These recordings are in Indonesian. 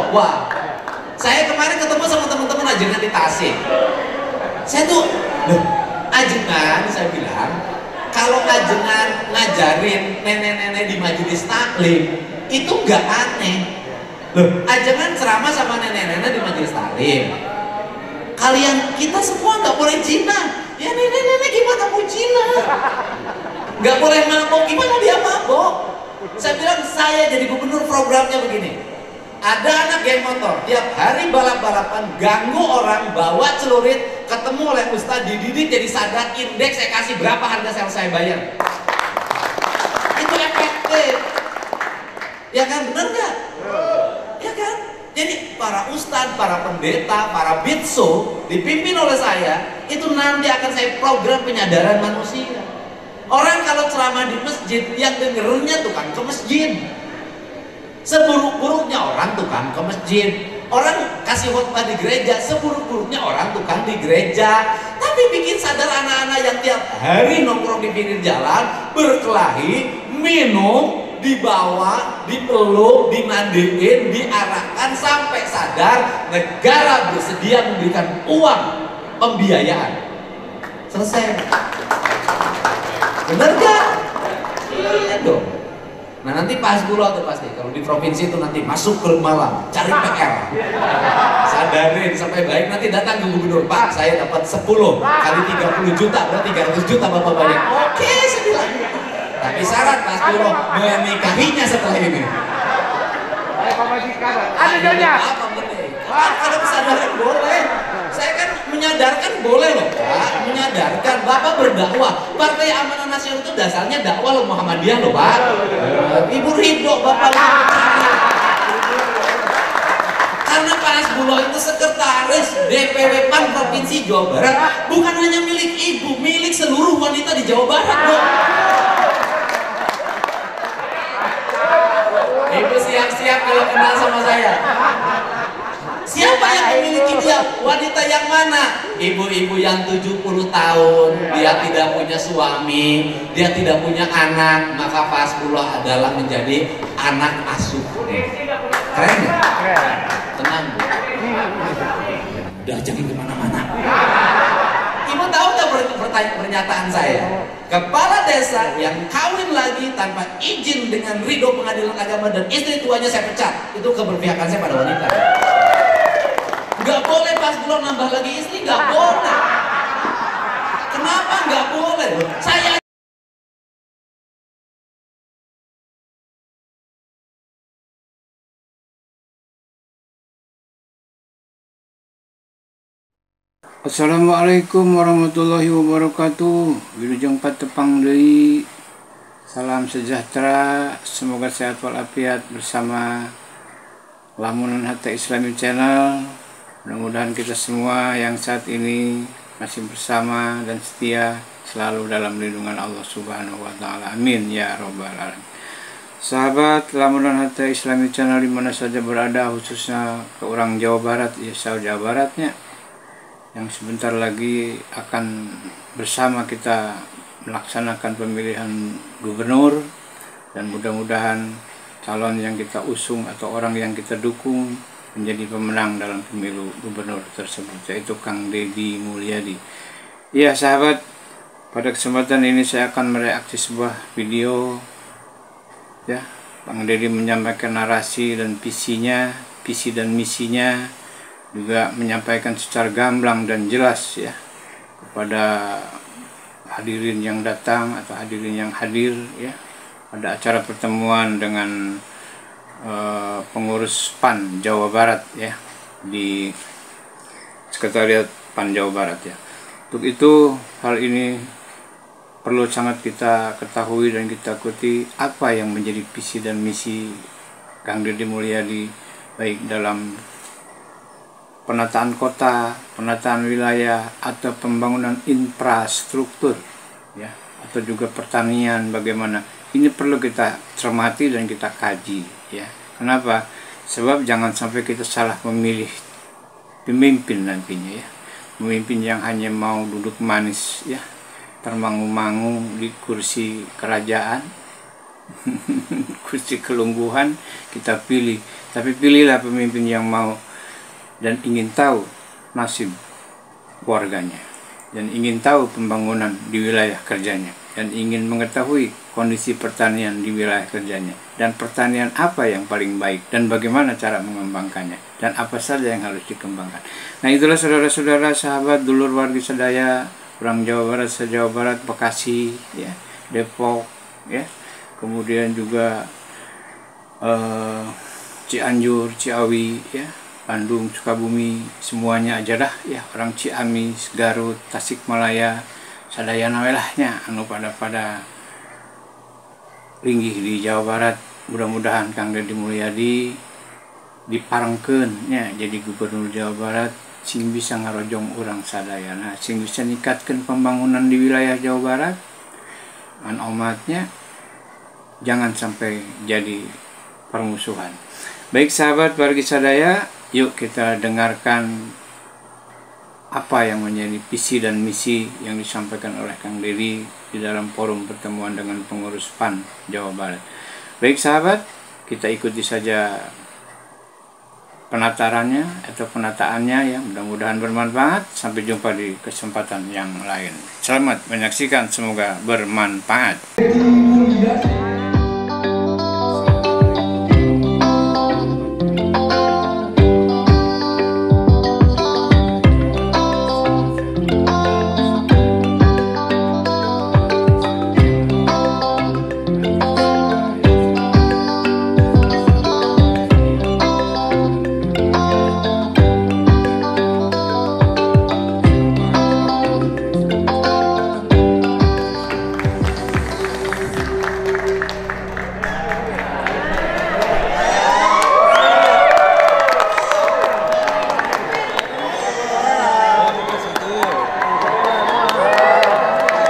dakwah. Saya kemarin ketemu sama teman-teman ajengan di Tasik. Saya tuh, loh, ajengan, saya bilang, kalau ajengan ngajarin nenek-nenek di majelis taklim, itu nggak aneh. Loh, ajengan ceramah sama nenek-nenek di majelis taklim. Kita semua nggak boleh zina. Ya nenek-nenek gimana mau zina? Nggak boleh mabok, gimana dia mabok? Saya bilang, saya jadi gubernur, programnya begini. Ada anak geng motor, tiap hari balap-balapan, ganggu orang, bawa celurit, ketemu oleh ustadz, dididik jadi sadar, indeks saya kasih berapa harga sel saya bayar. Itu efektif. Ya kan, bener nggak? Ya kan? Jadi para ustadz, para pendeta, para bitso dipimpin oleh saya, itu nanti akan saya program penyadaran manusia. Orang kalau ceramah di masjid, yang dengernya tukang ke masjid. Seburuk-buruknya orang tukang ke masjid. Orang kasih khotbah di gereja, seburuk-buruknya orang tukang di gereja. Tapi bikin sadar anak-anak yang tiap hari nongkrong di pinggir jalan, berkelahi, minum, dibawa, dipeluk, dimandiin, diarahkan sampai sadar negara bersedia memberikan uang pembiayaan. Selesai. Bener gak? Iya dong. Nah nanti Pak Hasbullah tuh pasti kalau di provinsi itu nanti masuk ke malam cari PR, sadarin sampai baik, nanti datang ke gubernur, Pak saya dapat 10 kali 30 juta berarti 300 juta Bapak banyak. Oke, saya bilang. Tapi syarat Pak Hasbullah menikahinya setelah ini. Ada jodohnya. Kalau kesadaran boleh. Saya kan menyadarkan boleh loh Pak, menyadarkan. Bapak berdakwah, Partai Amanah Nasional itu dasarnya dakwah loh, Muhammadiyah loh Pak. Ibu ridho Bapak karena Pak Hasbullah itu sekretaris DPW PAN Provinsi Jawa Barat, bukan hanya milik ibu, milik seluruh wanita di Jawa Barat loh. Ibu siap-siap kalau kenal sama saya. Siapa yang memiliki dia? Wanita yang mana? Ibu-ibu yang 70 tahun, dia tidak punya suami, dia tidak punya anak, maka Pak Hasbullah adalah menjadi anak asuh. Keren ya? Tenang Bu. Udah jangan kemana-mana. Ibu tahu nggak pernyataan saya? Kepala desa yang kawin lagi tanpa izin dengan ridho pengadilan agama dan istri tuanya saya pecat. Itu keberpihakan saya pada wanita. Gak boleh Pak Hasbullah nambah lagi istri, gak boleh. Kenapa gak boleh? Saya Assalamualaikum warahmatullahi wabarakatuh. Wilujeng patepang deui. Salam sejahtera, semoga sehat walafiat bersama Lamunan Hatta Islami Channel. Mudah-mudahan kita semua yang saat ini masih bersama dan setia selalu dalam lindungan Allah Subhanahu wa taala. Amin ya rabbal alamin. Sahabat Lamunan Hatta Islami Channel di mana saja berada, khususnya ke orang Jawa Barat, ya Jawa Baratnya, yang sebentar lagi akan bersama kita melaksanakan pemilihan gubernur, dan mudah-mudahan calon yang kita usung atau orang yang kita dukung menjadi pemenang dalam pemilu gubernur tersebut, yaitu Kang Deddy Mulyadi. Iya sahabat, pada kesempatan ini saya akan mereaksi sebuah video ya, Kang Deddy menyampaikan narasi dan visi dan misinya, juga menyampaikan secara gamblang dan jelas ya kepada hadirin yang datang atau hadirin yang hadir ya pada acara pertemuan dengan pengurus PAN Jawa Barat ya di Sekretariat PAN Jawa Barat ya. Untuk itu hal ini perlu sangat kita ketahui dan kita ikuti apa yang menjadi visi dan misi Kang Deddy Mulyadi, baik dalam penataan kota, penataan wilayah, atau pembangunan infrastruktur ya, atau juga pertanian. Bagaimana ini perlu kita cermati dan kita kaji ya. Kenapa? Sebab jangan sampai kita salah memilih pemimpin nantinya ya, pemimpin yang hanya mau duduk manis ya, termangu-mangu di kursi kerajaan Gusti kelungguhan, kita pilih. Tapi pilihlah pemimpin yang mau dan ingin tahu nasib warganya, dan ingin tahu pembangunan di wilayah kerjanya, dan ingin mengetahui kondisi pertanian di wilayah kerjanya, dan pertanian apa yang paling baik, dan bagaimana cara mengembangkannya, dan apa saja yang harus dikembangkan. Nah, itulah saudara-saudara, sahabat, dulur wargi sadaya, orang Jawa Barat, se-Jawa Barat, Bekasi, ya, Depok, ya, kemudian juga Cianjur, Ciawi, ya, Bandung, Sukabumi, semuanya aja dah, ya, orang Ciamis, Garut, Tasikmalaya, sadaya nawelahnya anu pada linggih di Jawa Barat. Mudah-mudahan Kang Deddy Mulyadi diparengkeun nya jadi gubernur Jawa Barat, sing bisa ngarojong urang sadayana, sing bisa ningkatkeun pembangunan di wilayah Jawa Barat an omatnya, jangan sampai jadi permusuhan. Baik sahabat wargi sadaya, yuk kita dengarkan apa yang menjadi visi dan misi yang disampaikan oleh Kang Deddy di dalam forum pertemuan dengan pengurus PAN Jawa Barat. Baik sahabat, kita ikuti saja penatarannya atau penataannya, ya, mudah-mudahan bermanfaat. Sampai jumpa di kesempatan yang lain. Selamat menyaksikan, semoga bermanfaat.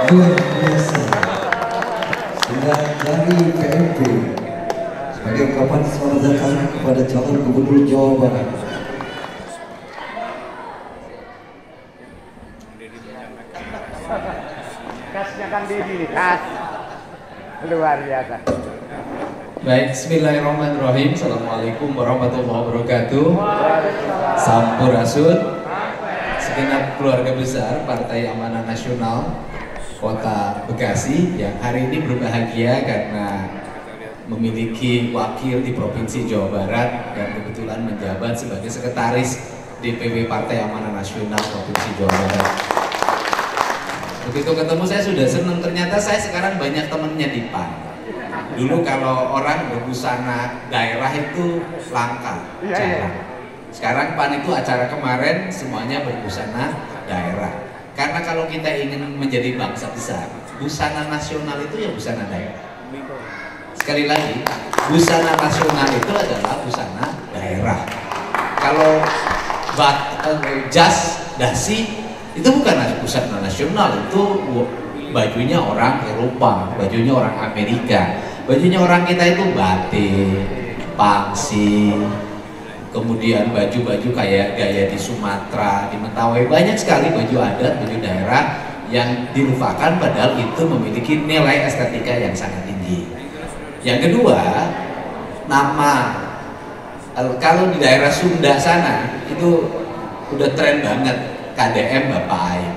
Luar biasa. Sudah dari PMP sebagai ungkapan selamat datang kepada calon gubernur Jawa Barat. Kasnya Kang Deddy, kas luar biasa. Baik, bismillahirrahmanirrahim. Assalamualaikum warahmatullahi wabarakatuh. Sampurasun. Segenap keluarga besar Partai Amanah Nasional Kota Bekasi yang hari ini berbahagia karena memiliki wakil di Provinsi Jawa Barat dan kebetulan menjabat sebagai sekretaris DPW Partai Amanah Nasional Provinsi Jawa Barat. Begitu ketemu saya sudah senang, ternyata saya sekarang banyak temennya di PAN. Dulu kalau orang berbusana daerah itu langka, jarang. Sekarang PAN itu acara kemarin semuanya berbusana daerah. Karena kalau kita ingin menjadi bangsa besar, busana nasional itu ya busana daerah. Sekali lagi, busana nasional itu adalah busana daerah. Kalau jas, dasi, itu bukan busana nasional, itu bajunya orang Eropa, bajunya orang Amerika. Bajunya orang kita itu batik, pangsi, kemudian baju-baju kayak gaya di Sumatera, di Mentawai, banyak sekali baju adat, baju daerah yang dilupakan padahal itu memiliki nilai estetika yang sangat tinggi. Yang kedua, nama. Kalau di daerah Sunda sana itu udah tren banget, KDM Bapak Aing.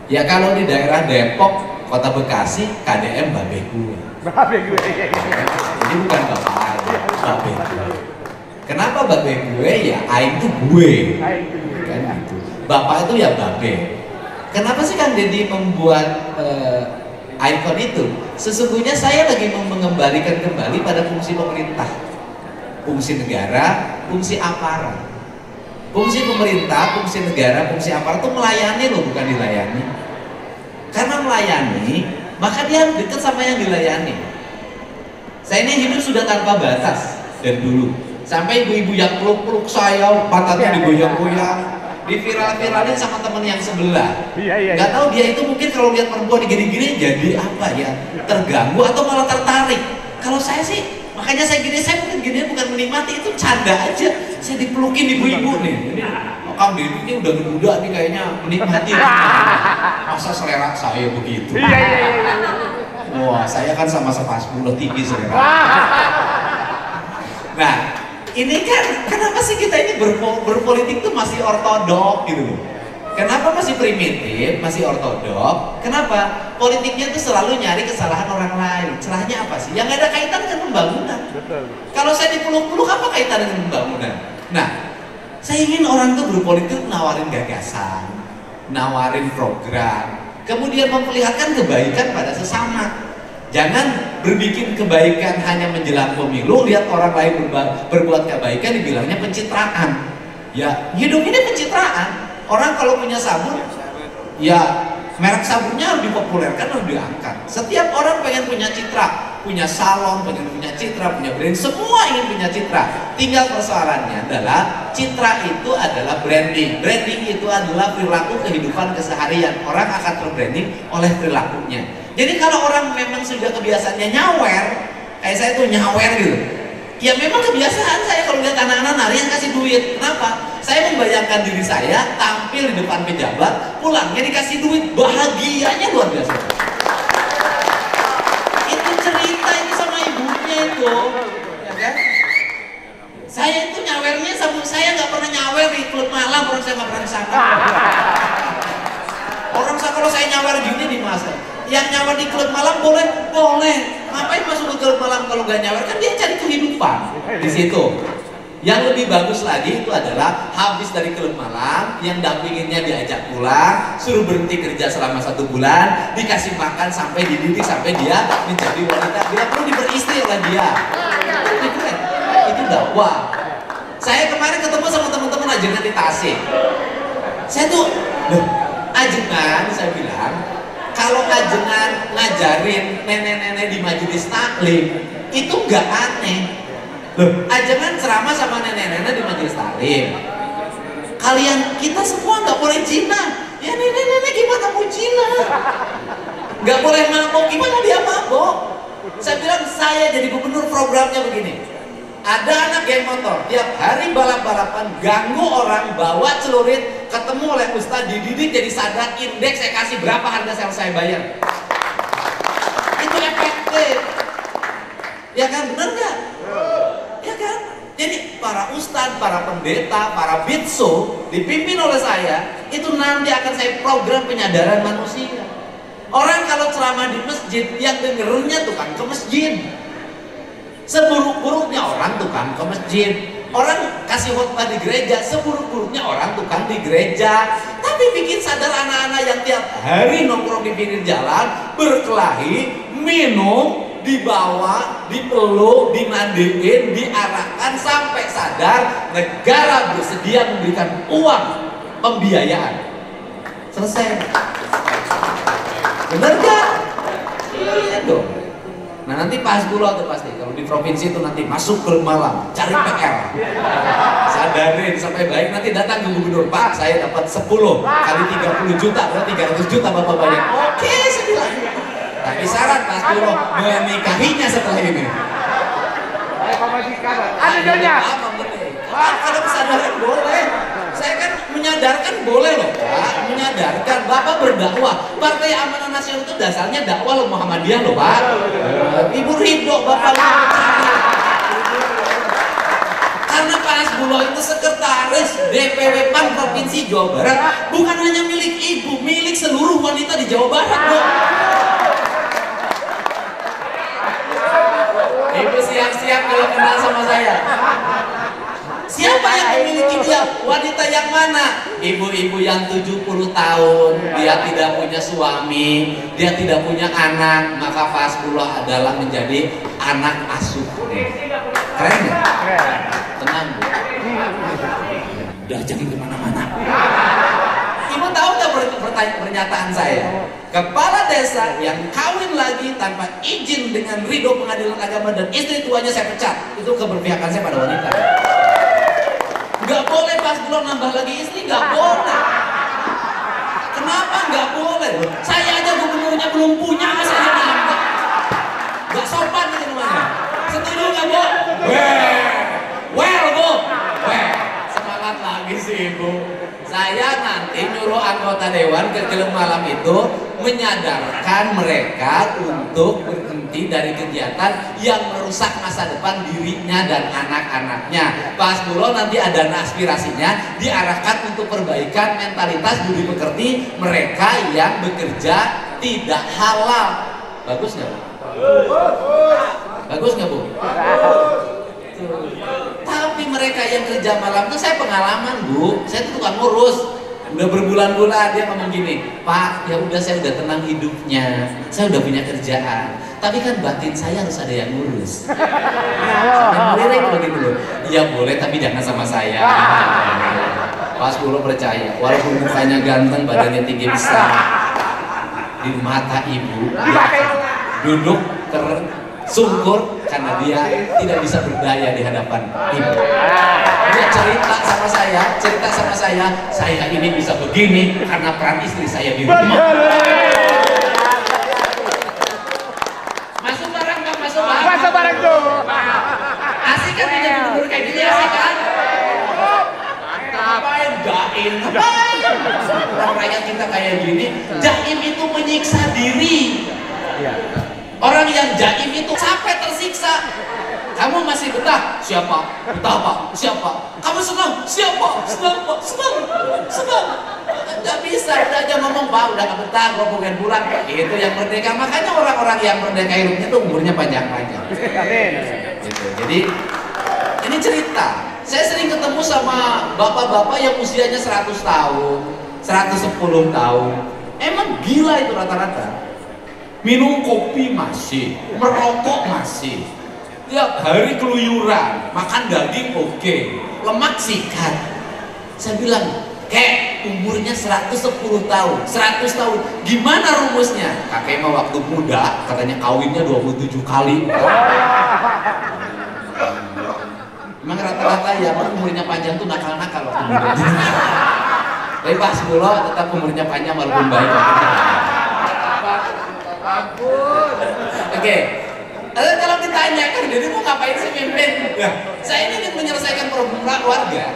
Ya kalau di daerah Depok, Kota Bekasi, KDM Babe Gue. Babe Gue. Jadi bukan Bapak Aing, Babe Gue. Kenapa Babe gue? Ya Aing itu gue, kan gitu. Bapak itu ya Babe. Kenapa sih Kang Deddy membuat ikon itu? Sesungguhnya saya lagi mengembalikan kembali pada fungsi pemerintah, fungsi negara, fungsi aparat. Fungsi pemerintah, fungsi negara, fungsi aparat itu melayani loh, bukan dilayani. Karena melayani, maka dia harus dekat sama yang dilayani. Saya ini hidup sudah tanpa batas dari dulu. Sampai ibu-ibu yang peluk-peluk saya, pantatnya digoyang-goyang, diviral-viralin sama temen yang sebelah. Gak tahu dia itu mungkin kalau lihat perempuan gini-gini jadi apa ya, terganggu atau malah tertarik. Kalau saya sih, makanya saya gini, saya mungkin gini bukan menikmati, itu canda aja. Saya dipelukin ibu-ibu nih. Ini Kang Deddy ini udah muda nih kayaknya menikmati. Masa selera saya begitu? Wah, saya kan sama Pak 10 tinggi saudara. Nah, ini kan kenapa sih kita ini berpolitik tuh masih ortodok gitu loh? Kenapa masih primitif, masih ortodok? Kenapa? Politiknya tuh selalu nyari kesalahan orang lain. Celahnya apa sih? Yang ada kaitan dengan pembangunan. Kalau saya dipeluk-peluk, apa kaitan dengan pembangunan? Nah, saya ingin orang tuh berpolitik nawarin gagasan, nawarin program, kemudian memperlihatkan kebaikan pada sesama. Jangan berbikin kebaikan hanya menjelang pemilu, lihat orang lain berbuat kebaikan dibilangnya pencitraan. Ya, hidup ini pencitraan. Orang kalau punya sabun, ya merek sabunnya harus dipopulerkan, harus diangkat. Setiap orang pengen punya citra, punya salon, pengen punya citra, punya brand, semua ingin punya citra. Tinggal persoalannya adalah citra itu adalah branding. Branding itu adalah perilaku kehidupan keseharian. Orang akan terbranding oleh perilakunya. Jadi kalau orang memang sudah kebiasaannya nyawer, kayak saya tuh nyawer gitu, ya memang kebiasaan saya kalau lihat anak-anak nari yang kasih duit. Kenapa? Saya membayangkan diri saya tampil di depan pejabat, pulangnya dikasih duit, bahagianya luar biasa. Itu cerita itu sama ibunya itu, ya kan? Saya itu nyawernya sama saya nggak pernah nyawer di klub malam, orang saya nggak pernah kesana. Orang saya kalau saya nyawer gini di masa, yang nyawer di klub malam boleh, boleh. Ngapain masuk ke klub malam kalau nggak nyawer? Kan dia cari kehidupan di situ. Yang lebih bagus lagi itu adalah habis dari klub malam, yang dampinginnya diajak pulang, suruh berhenti kerja selama 1 bulan, dikasih makan sampai dididik sampai dia menjadi wanita. Bila perlu diperistri oleh dia. Itu dakwah. Saya kemarin ketemu sama teman-teman ajengan di Tasik. Saya tuh, ajengan saya bilang, kalau ajengan ngajarin nenek-nenek di majelis taklim itu nggak aneh. Loh, ajengan ceramah sama nenek-nenek di majelis taklim. Kalian kita semua nggak boleh zina. Ya nenek-nenek gimana mau zina? Nggak boleh mabok, gimana dia mabok? Saya bilang saya jadi gubernur programnya begini. Ada anak geng motor, tiap hari balap-balapan, ganggu orang, bawa celurit, ketemu oleh ustadz, dididik jadi sadar, indeks saya kasih berapa harga sel saya bayar. Itu efektif. Ya kan, bener nggak? Ya kan? Jadi para ustadz, para pendeta, para bitso dipimpin oleh saya, itu nanti akan saya program penyadaran manusia. Orang kalau ceramah di masjid, yang dengernya tukang ke masjid. Seburuk-buruknya orang tukang ke masjid. Orang kasih khotbah di gereja, seburuk-buruknya orang tukang di gereja. Tapi bikin sadar anak-anak yang tiap hari nongkrong di pinggir jalan, berkelahi, minum, dibawa, dipeluk, dimandiin, diarahkan sampai sadar negara bersedia memberikan uang pembiayaan. Selesai. Bener gak? Iya dong. Nah nanti Pak 10 tuh pasti kalau di provinsi itu nanti masuk ke malam cari PR, sadarin sampai baik, nanti datang ke gubernur, Pak saya dapat 10 kali 30 juta berarti 300 juta Bapak bayar. Oke saya bilang, tapi syarat Pak 10 menikahinya setelah ini. Ada nyonya. Kalau kesadaran boleh. Saya kan menyadarkan boleh loh Pak, menyadarkan. Bapak berdakwah. Partai Amanah Nasional itu dasarnya dakwah loh, Muhammadiyah loh Pak. Ibu ridho Bapak karena Pak Hasbullah itu sekretaris DPW PAN Provinsi Jawa Barat, bukan hanya milik ibu, milik seluruh wanita di Jawa Barat loh. Ibu siap-siap kalau kenal sama saya. Siapa yang memiliki dia? Wanita yang mana? Ibu-ibu yang 70 tahun, dia tidak punya suami, dia tidak punya anak, maka Pak Hasbullah adalah menjadi anak asuh. Keren ya? Tenang Bu. Udah jangan kemana-mana. Ibu tahu nggak pernyataan saya? Kepala desa yang kawin lagi tanpa izin dengan ridho pengadilan agama dan istri tuanya saya pecat. Itu keberpihakan saya pada wanita. Nggak boleh pas belum nambah lagi istri, nggak boleh. Kenapa nggak boleh? Saya aja gubernurnya belum punya, saya nambah. Nggak sopan gitu namanya. Setuju nggak Bu? Well Bu. Semangat lagi sih Ibu. Saya nanti nyuruh anggota dewan ke film malam itu menyadarkan mereka untuk berhenti dari kegiatan yang merusak masa depan dirinya dan anak-anaknya. Pas dulu nanti ada aspirasinya diarahkan untuk perbaikan mentalitas budi pekerti mereka yang bekerja tidak halal. Bagus nggak Bu? Bagus nggak Bu? Tapi mereka yang kerja malam itu saya pengalaman Bu, saya itu tukang ngurus. Udah berbulan-bulan dia ngomong gini, Pak, ya udah saya udah tenang hidupnya, saya udah punya kerjaan. Tapi kan batin saya harus ada yang ngurus. Sampai melirik begitu loh. Iya boleh, tapi jangan sama saya. Pas dulu percaya, walaupun mukanya ganteng, badannya tinggi besar, di mata ibu dia duduk tersungkur karena dia tidak bisa berdaya di hadapan ibu. Dia cerita sama saya ini bisa begini karena peran istri saya di rumah. Masuk barang nggak masuk barang? Masuk barang tuh. Asik kan punya gubernur kayak gini, asik kan? Ngapain jaim? Orang rakyat kita kayak gini, jaim itu menyiksa diri. Orang yang jaim itu sampai tersiksa. Kamu masih betah? Siapa? Betah Pak? Siapa? Kamu senang? Siapa? Senang Pak? Senang. Gak bisa, udah aja ngomong Pak, udah gak betah, gue pengen pulang. Itu yang merdeka. Makanya orang-orang yang merdeka hidupnya tuh umurnya panjang-panjang. Gitu. Jadi ini cerita. Saya sering ketemu sama bapak-bapak yang usianya 100 tahun, 110 tahun. Emang gila itu rata-rata. Minum kopi masih, merokok masih, tiap hari keluyuran, makan daging oke, lemak sikat. Saya bilang, umurnya 110 tahun, 100 tahun, gimana rumusnya? Kakek mah waktu muda, katanya kawinnya 27 kali. Emang rata-rata ya, umurnya panjang tuh nakal-nakal waktu muda. Tapi Pak Sebulo tetap umurnya panjang walaupun baik. Oke. Lalu kalau ditanyakan, jadi mau ngapain sih mimpin? Saya ini ingin menyelesaikan problem warga.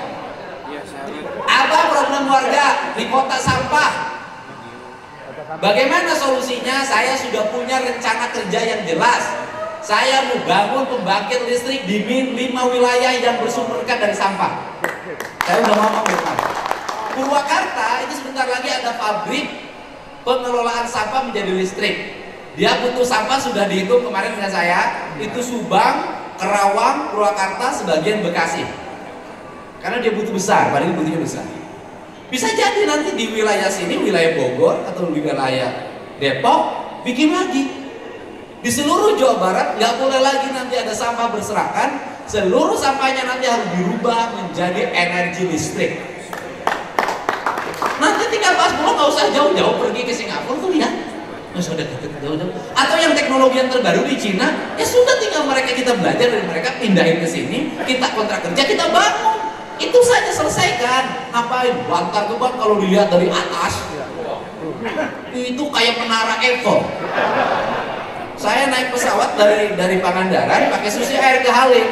Apa problem warga di kota sampah? Bagaimana solusinya? Saya sudah punya rencana kerja yang jelas. Saya mau bangun pembangkit listrik di 5 wilayah yang bersumberkan dari sampah. Saya udah ngomong benar. Purwakarta itu sebentar lagi ada pabrik pengelolaan sampah menjadi listrik. Dia butuh sampah sudah dihitung kemarin dengan saya, itu Subang, Kerawang, Purwakarta, sebagian Bekasi. Karena dia butuh besar, padahal butuhnya besar. Bisa jadi nanti di wilayah sini, wilayah Bogor atau di wilayah Depok, bikin lagi. Di seluruh Jawa Barat nggak boleh lagi nanti ada sampah berserakan. Seluruh sampahnya nanti harus dirubah menjadi energi listrik. Nanti tinggal pas pulang nggak usah jauh-jauh pergi ke Singapura tuh lihat. Nggak usah deket jauh-jauh. Atau yang teknologi yang terbaru di Cina, ya sudah tinggal mereka kita belajar dari mereka, pindahin ke sini, kita kontrak kerja, kita bangun. Itu saja selesaikan. Ngapain? Bantar gebang kalau dilihat dari atas, itu kayak menara Eiffel. Saya naik pesawat dari Pangandaran pakai susi air ke Halim.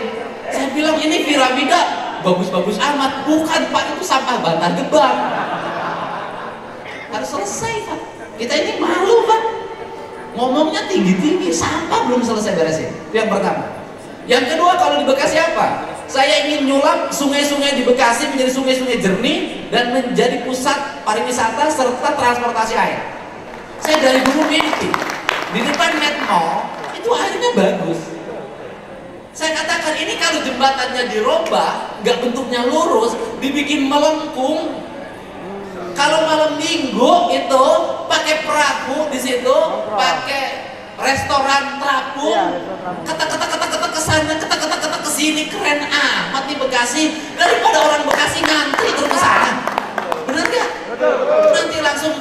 Saya bilang ini piramida bagus-bagus amat. Bukan Pak, itu sampah Bantar Gebang. Harus selesai Pak. Kita ini malu Pak. Ngomongnya tinggi-tinggi, sampah belum selesai beresin. Itu yang pertama. Yang kedua, kalau di Bekasi apa? Saya ingin nyulap sungai-sungai di Bekasi menjadi sungai-sungai jernih dan menjadi pusat pariwisata serta transportasi air. Saya dari dulu mimpi di depan Metno itu airnya bagus. Saya katakan ini kalau jembatannya dirobah, nggak bentuknya lurus, dibikin melengkung. Kalau malam minggu itu pakai perahu di situ, pakai restoran terapung, kata kesana, kata kesini, keren amat di Bekasi. Daripada orang Bekasi ngantri terus kesana, bener nggak? Nanti langsung,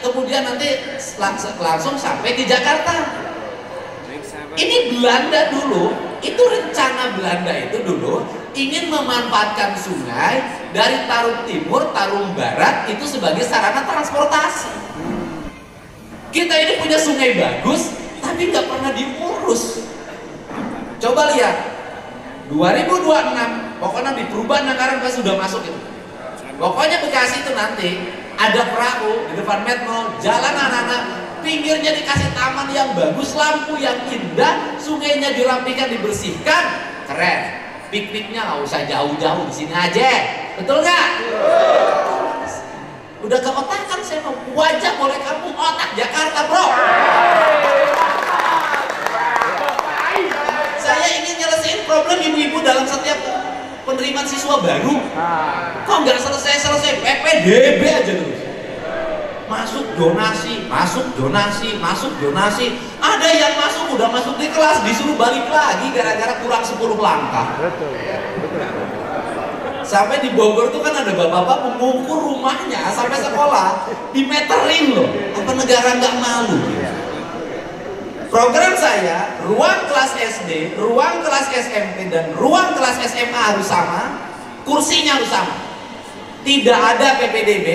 kemudian nanti langsung sampai di Jakarta. Ini Belanda dulu, itu rencana Belanda itu dulu ingin memanfaatkan sungai dari Tarum Timur, Tarum Barat itu sebagai sarana transportasi. Kita ini punya sungai bagus, tapi nggak pernah diurus. Coba lihat, 2026, pokoknya di perubahan anggaran pas sudah masuk itu. Pokoknya Bekasi itu nanti ada perahu di depan metro, jalan anak-anak, pinggirnya dikasih taman yang bagus, lampu yang indah, sungainya dirapikan, dibersihkan, keren. Pikniknya nggak usah jauh-jauh, di sini aja, betul nggak? Udah keotakan saya mau wajah boleh kampung, otak Jakarta bro. Saya ingin nyelesain problem ibu-ibu dalam setiap penerimaan siswa baru. Kok nggak selesai-selesai, PPDB aja terus. Masuk donasi, masuk donasi, masuk donasi. Ada yang masuk udah masuk di kelas disuruh balik lagi gara-gara kurang 10 langkah. Sampai di Bogor tuh kan ada bapak-bapak mengukur rumahnya sampai sekolah dimeterin loh. Apa negara nggak malu? Program saya, ruang kelas SD, ruang kelas SMP, dan ruang kelas SMA harus sama, kursinya harus sama. Tidak ada PPDB,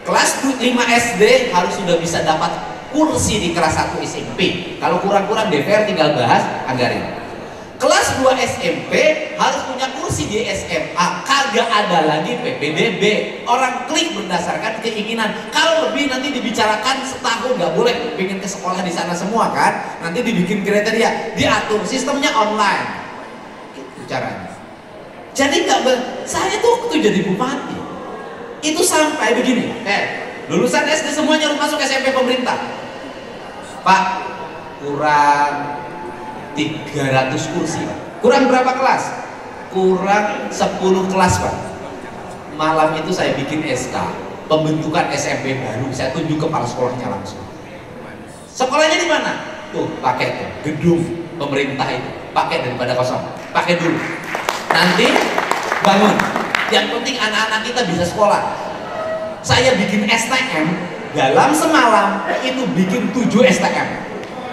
kelas 5 SD harus sudah bisa dapat kursi di kelas 1 SMP. Kalau kurang-kurang DPR tinggal bahas, anggarin. Kelas 2 SMP harus punya kursi di SMA, kagak ada lagi PPDB. Orang klik berdasarkan keinginan. Kalau lebih nanti dibicarakan setahun, nggak boleh pengen ke sekolah di sana semua kan. Nanti dibikin kriteria, diatur sistemnya online. Itu caranya. Jadi saya tuh waktu jadi bupati itu sampai begini. Lulusan SD semuanya harus masuk SMP pemerintah. Pak, kurang 300 kursi. Kurang berapa kelas? Kurang 10 kelas Pak. Malam itu saya bikin SK pembentukan SMP baru, saya tunjuk kepala sekolahnya langsung. Sekolahnya di mana? Tuh, pakai tuh gedung pemerintah itu, pakai daripada kosong, pakai dulu. Nanti bangun. Yang penting anak-anak kita bisa sekolah. Saya bikin STM dalam semalam itu bikin 7 STM.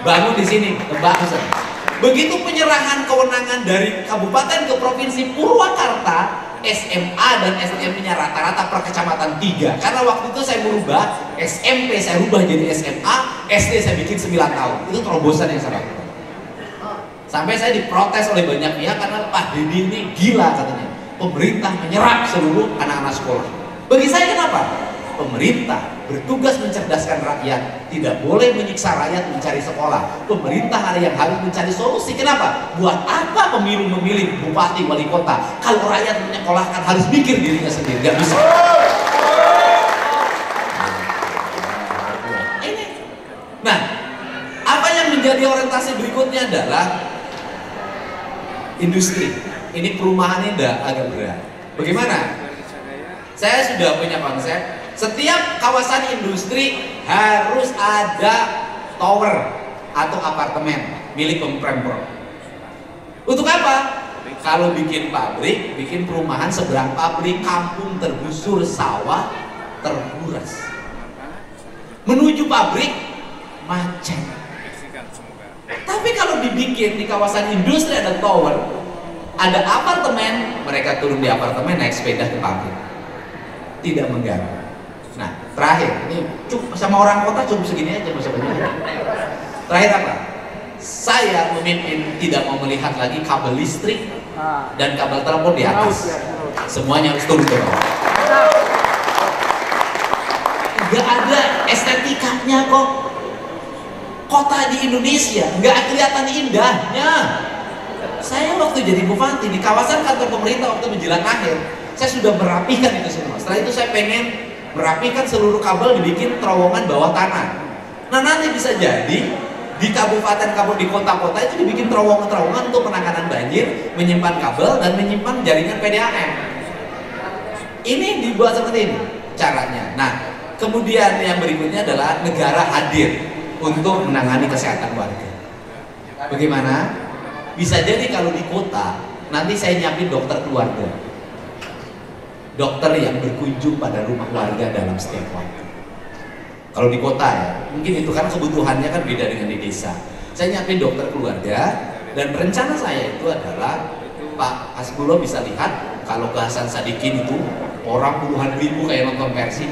Bangun di sini, kebagusan. Begitu penyerahan kewenangan dari kabupaten ke provinsi Purwakarta, SMA dan STM-nya rata-rata per kecamatan 3. Karena waktu itu saya merubah SMP, saya rubah jadi SMA, SD saya bikin 9 tahun. Itu terobosan yang saya lakukan. Sampai saya diprotes oleh banyak pihak karena Pak Deddy ini gila katanya. Pemerintah menyerap seluruh anak-anak sekolah. Bagi saya kenapa? Pemerintah bertugas mencerdaskan rakyat, tidak boleh menyiksa rakyat mencari sekolah. Pemerintah yang harus mencari solusi. Kenapa? Buat apa pemilu memilih bupati, wali kota kalau rakyat menyekolahkan harus mikir dirinya sendiri? Gak bisa. Ini. Nah, apa yang menjadi orientasi berikutnya adalah industri. Ini perumahannya udah agak berat. Bagaimana? Saya sudah punya konsep. Setiap kawasan industri harus ada tower atau apartemen milik Pemprov. Untuk apa? Kalau bikin pabrik, bikin perumahan seberang pabrik, kampung tergusur, sawah terkuras. Menuju pabrik macet. Tapi kalau dibikin di kawasan industri ada tower, ada apartemen, mereka turun di apartemen naik sepeda ke pabrik. Tidak mengganggu. Nah, terakhir, ini sama orang kota cukup segini aja masa banyak. Terakhir apa? Saya memimpin tidak mau melihat lagi kabel listrik dan kabel telepon di atas. Semuanya harus turun ke bawah. Gak ada estetikanya kok. Kota di Indonesia nggak kelihatan indahnya. Saya waktu jadi bupati di kawasan kantor pemerintah waktu menjelang akhir, saya sudah merapikan itu semua. Setelah itu saya pengen merapikan seluruh kabel, dibikin terowongan bawah tanah. Nah nanti bisa jadi di kabupaten-kabupaten, di kota-kota itu dibikin terowongan-terowongan untuk penanganan banjir, menyimpan kabel dan menyimpan jaringan PDAM. Ini dibuat seperti ini caranya. Nah kemudian yang berikutnya adalah negara hadir untuk menangani kesehatan warga. Bagaimana? Bisa jadi kalau di kota nanti saya nyiapin dokter keluarga. Dokter yang berkunjung pada rumah warga dalam setiap waktu. Kalau di kota ya, mungkin itu kan kebutuhannya kan beda dengan di desa. Saya nyiapin dokter keluarga dan rencana saya itu adalah Pak Hasbullah bisa lihat kalau ke Hasan Sadikin itu orang puluhan ribu kayak nonton Persib.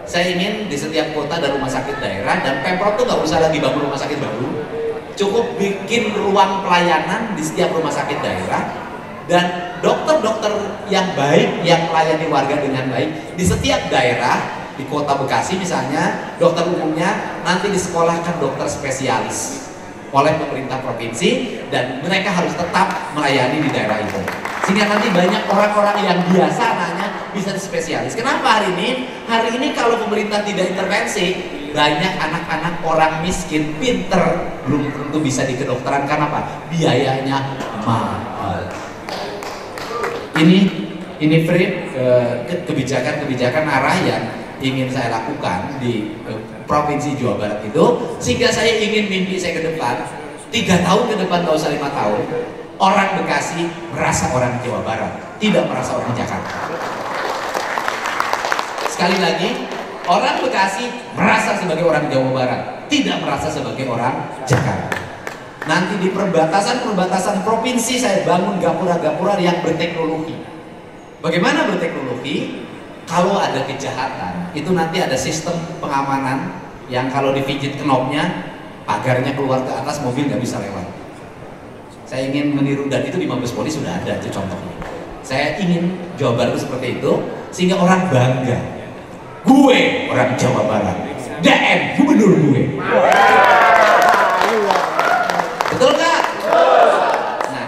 Saya ingin di setiap kota ada rumah sakit daerah dan Pemprov tuh nggak usah lagi bangun rumah sakit baru, cukup bikin ruang pelayanan di setiap rumah sakit daerah. dan dokter-dokter yang baik, yang melayani warga dengan baik di setiap daerah. Di kota Bekasi misalnya, dokter umumnya nanti disekolahkan dokter spesialis oleh pemerintah provinsi, dan mereka harus tetap melayani di daerah itu, sehingga nanti banyak orang-orang yang biasa nanya bisa spesialis. Kenapa hari ini? Hari ini kalau pemerintah tidak intervensi, banyak anak-anak orang miskin, pinter, belum tentu bisa di kedokteran. Karena apa? Biayanya mahal. Ini frame kebijakan-kebijakan arah yang ingin saya lakukan di Provinsi Jawa Barat itu, sehingga saya ingin mimpi saya ke depan 3 tahun ke depan, gak usah 5 tahun, orang Bekasi merasa orang Jawa Barat, tidak merasa orang Jakarta. Sekali lagi, orang Bekasi merasa sebagai orang Jawa Barat, tidak merasa sebagai orang Jakarta. Nanti di perbatasan provinsi saya bangun gapura-gapura yang berteknologi. Bagaimana berteknologi? Kalau ada kejahatan, itu nanti ada sistem pengamanan yang kalau dipijit knopnya, pagarnya keluar ke atas, mobil nggak bisa lewat. Saya ingin meniru, dan itu di Mabes Polri sudah ada itu contohnya. Saya ingin Jawa Barat itu seperti itu, sehingga orang bangga. Gue orang Jawa Barat, DM gubernur gue. Betul nggak? Nah,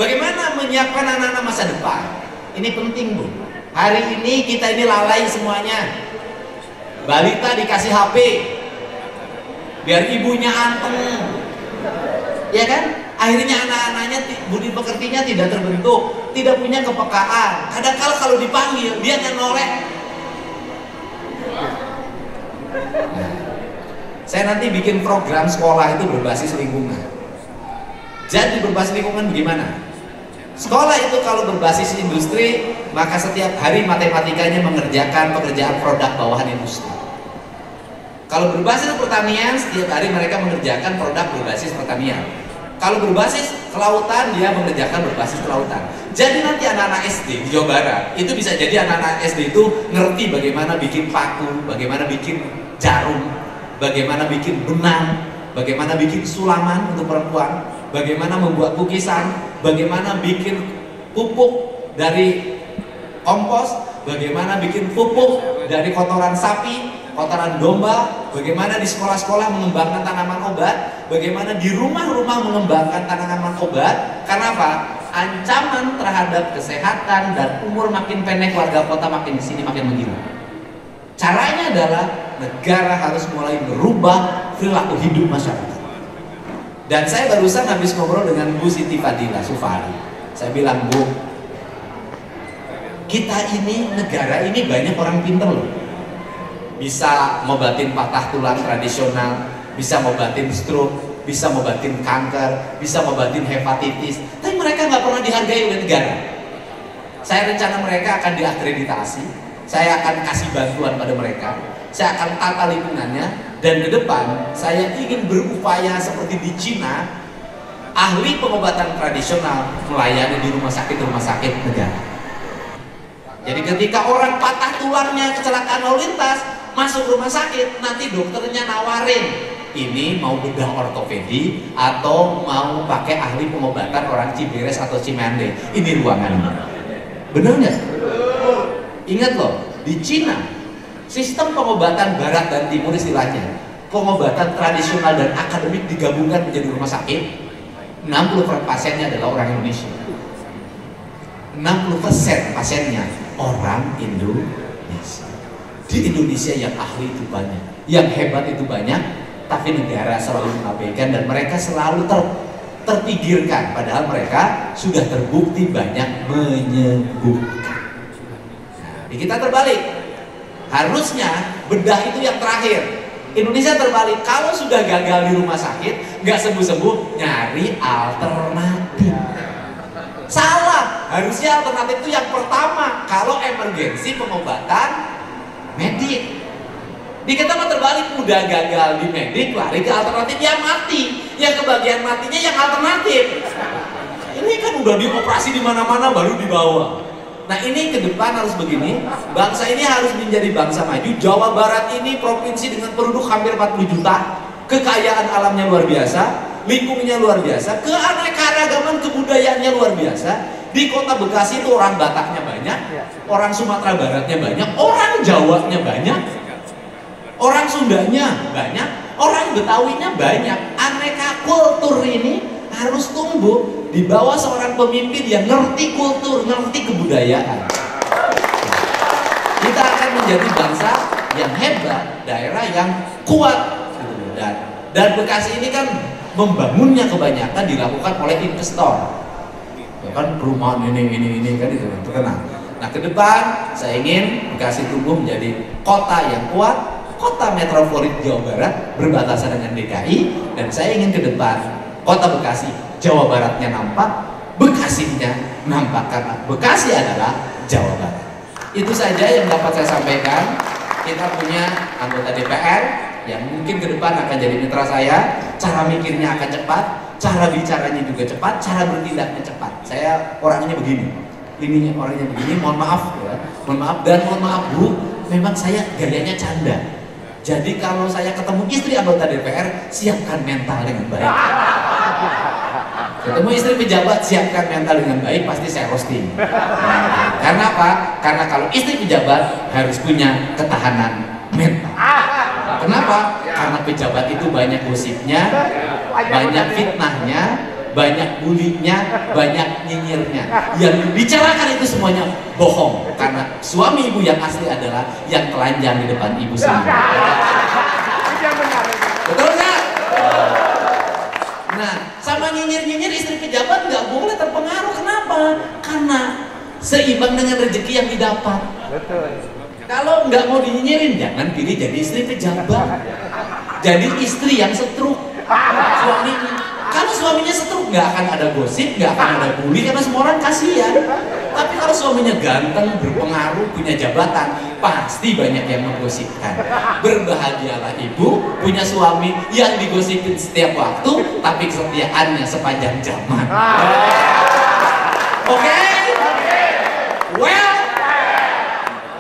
bagaimana menyiapkan anak-anak masa depan? Ini penting, Bu. Hari ini kita ini lalai semuanya. Balita dikasih HP biar ibunya anteng, ya kan? Akhirnya anak-anaknya budi pekertinya tidak terbentuk, tidak punya kepekaan. Kadang-kala kalau dipanggil dia nggak noleh. Saya nanti bikin program sekolah itu berbasis lingkungan. Jadi berbasis lingkungan bagaimana? Sekolah itu kalau berbasis industri, maka setiap hari matematikanya mengerjakan pekerjaan produk bawahan industri. Kalau berbasis pertanian, setiap hari mereka mengerjakan produk berbasis pertanian. Kalau berbasis kelautan, dia mengerjakan berbasis kelautan. Jadi nanti anak-anak SD di Jawa Barat, itu bisa jadi anak-anak SD itu ngerti bagaimana bikin paku, bagaimana bikin jarum, bagaimana bikin benang, bagaimana bikin sulaman untuk perempuan, bagaimana membuat lukisan, bagaimana bikin pupuk dari kompos, bagaimana bikin pupuk dari kotoran sapi, kotoran domba, bagaimana di sekolah-sekolah mengembangkan tanaman obat, bagaimana di rumah-rumah mengembangkan tanaman obat. Karena apa? Ancaman terhadap kesehatan dan umur makin pendek warga kota makin di sini makin menggila. Caranya adalah negara harus mulai merubah perilaku hidup masyarakat. Dan saya barusan habis ngobrol dengan Bu Siti Fadila Sufari. Saya bilang, Bu, kita ini, negara ini banyak orang pinter loh. Bisa ngobatin patah tulang tradisional, bisa ngobatin stroke, bisa ngobatin kanker, bisa ngobatin hepatitis. Tapi mereka nggak pernah dihargai oleh negara. Saya rencana mereka akan diakreditasi, saya akan kasih bantuan pada mereka, saya akan tata lingkungannya, dan ke depan saya ingin berupaya seperti di Cina, ahli pengobatan tradisional melayani di rumah sakit negara. Jadi ketika orang patah tulangnya kecelakaan lalu lintas, masuk rumah sakit, nanti dokternya nawarin, ini mau bedah ortopedi atau mau pakai ahli pengobatan orang Ciberes atau Cimande, ini ruangannya. Bener nggak? Ingat loh, di Cina sistem pengobatan barat dan timur istilahnya, pengobatan tradisional dan akademik digabungkan menjadi rumah sakit. 60% pasiennya adalah orang Indonesia, 60% pasiennya orang Indonesia. Di Indonesia yang ahli itu banyak, yang hebat itu banyak, tapi negara selalu mengabaikan dan mereka selalu terpinggirkan, padahal mereka sudah terbukti banyak menyembuhkan. Nah, di kita terbalik, harusnya bedah itu yang terakhir. Indonesia terbalik, kalau sudah gagal di rumah sakit, nggak sembuh-sembuh, nyari alternatif. Salah, harusnya alternatif itu yang pertama. Kalau emergensi pengobatan medik. Di kita mah terbalik, udah gagal di medik, lari ke alternatif yang mati. Yang kebagian matinya yang alternatif. Ini kan udah dioperasi di mana-mana baru dibawa. Nah ini ke depan harus begini, bangsa ini harus menjadi bangsa maju. Jawa Barat ini provinsi dengan penduduk hampir 40 juta, kekayaan alamnya luar biasa, lingkungnya luar biasa, keanekaragaman kebudayaannya luar biasa. Di kota Bekasi itu orang Bataknya banyak, orang Sumatera Baratnya banyak, orang Jawanya banyak, orang Sundanya banyak, orang Betawinya banyak. Aneka kultur ini harus tumbuh di bawah seorang pemimpin yang ngerti kultur, ngerti kebudayaan. Kita akan menjadi bangsa yang hebat, daerah yang kuat. Dan Bekasi ini kan membangunnya kebanyakan dilakukan oleh investor. Ya kan perumahan ini kan itu terkenal. Nah, ke depan saya ingin Bekasi tumbuh menjadi kota yang kuat, kota metropolit Jawa Barat berbatasan dengan DKI, dan saya ingin ke depan kota Bekasi, Jawa Baratnya nampak, Bekasinya nampak, karena Bekasi adalah Jawa Barat. Itu saja yang dapat saya sampaikan. Kita punya anggota DPR yang mungkin ke depan akan jadi mitra saya. Cara mikirnya akan cepat, cara bicaranya juga cepat, cara bertindaknya cepat. Saya orangnya begini, ini orangnya begini, mohon maaf ya, mohon maaf, dan mohon maaf Bu, memang saya gayanya canda. Jadi kalau saya ketemu istri anggota DPR, siapkan mental dengan baik. Ketemu istri pejabat, siapkan mental dengan baik, pasti saya roasting. Karena apa? Karena kalau istri pejabat harus punya ketahanan mental. Kenapa? Karena pejabat itu banyak gosipnya, banyak fitnahnya, banyak bulinya, banyak nyinyirnya. Yang dibicarakan itu semuanya bohong. Karena suami ibu yang asli adalah yang telanjang di depan ibu sendiri. Betul nggak? Nah, sama nyinyir-nyinyir istri pejabat nggak boleh terpengaruh. Kenapa? Karena seimbang dengan rezeki yang didapat. Betul. Kalau nggak mau dinyinyirin, jangan pilih jadi istri pejabat. Jadi istri yang setruk suaminya. Kalau suaminya setruk, nggak akan ada gosip, nggak akan ada bully, karena semua orang kasihan. Tapi kalau suaminya ganteng, berpengaruh, punya jabatan, pasti banyak yang menggosipkan. Berbahagialah ibu punya suami yang digosipin setiap waktu, tapi kesetiaannya sepanjang zaman. Oke? Well?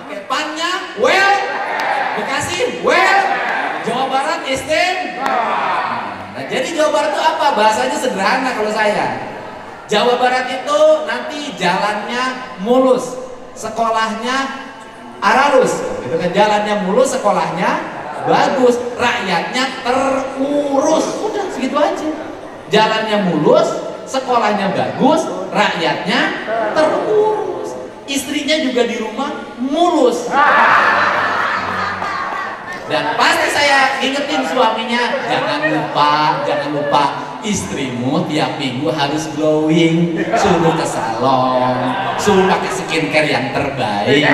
Oke, Pannya? Well? Bekasi? Well? Jawa Barat? Nah, jadi Jawa Barat itu apa? Bahasanya sederhana kalau saya. Jawa Barat itu nanti jalannya mulus, sekolahnya aralus, gitu kan? Jalannya mulus, sekolahnya bagus, rakyatnya terurus. Udah segitu aja. Jalannya mulus, sekolahnya bagus, rakyatnya terurus. Istrinya juga di rumah mulus. Dan pasti saya ingetin suaminya, jangan lupa istrimu tiap minggu harus glowing, suruh ke salon, suruh pakai skincare yang terbaik,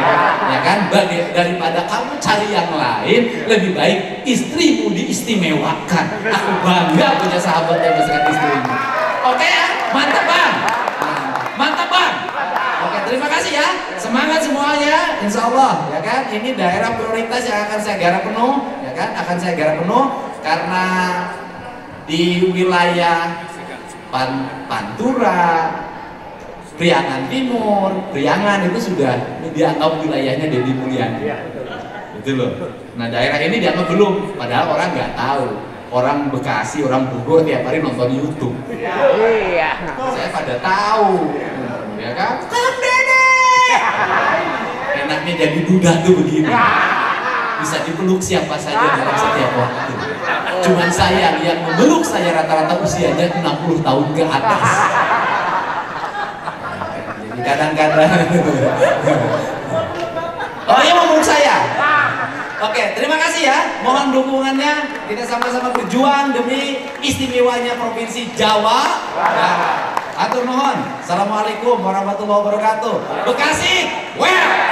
ya kan? Daripada kamu cari yang lain, lebih baik istrimu diistimewakan. Aku bangga punya sahabat yang bersama istrimu. Oke ya, mantap bang, mantap bang. Oke, terima kasih ya. Semangat semuanya, insya Allah, ya kan? Ini daerah prioritas yang akan saya garap penuh, ya kan? Akan saya garap penuh karena di wilayah Pantura, Priangan Timur, Priangan itu sudah dianggap wilayahnya Deddy Mulyadi. Gitu loh. Nah, daerah ini dianggap belum, padahal orang nggak tahu. Orang Bekasi, orang Bogor tiap hari nonton YouTube. Iya. Saya pada tahu. Ya kan? Kang Dede. Enaknya jadi duda tuh begini. Bisa dipeluk siapa saja dalam setiap waktu. Cuman saya yang memeluk saya rata-rata usianya 60 tahun ke atas. Jadi kadang-kadang. Oh iya, memeluk saya. Oke, terima kasih ya. Mohon dukungannya. Kita sama-sama berjuang demi istimewanya Provinsi Jawa Barat. Atur nuhun. Assalamualaikum warahmatullahi wabarakatuh. Bekasi, well.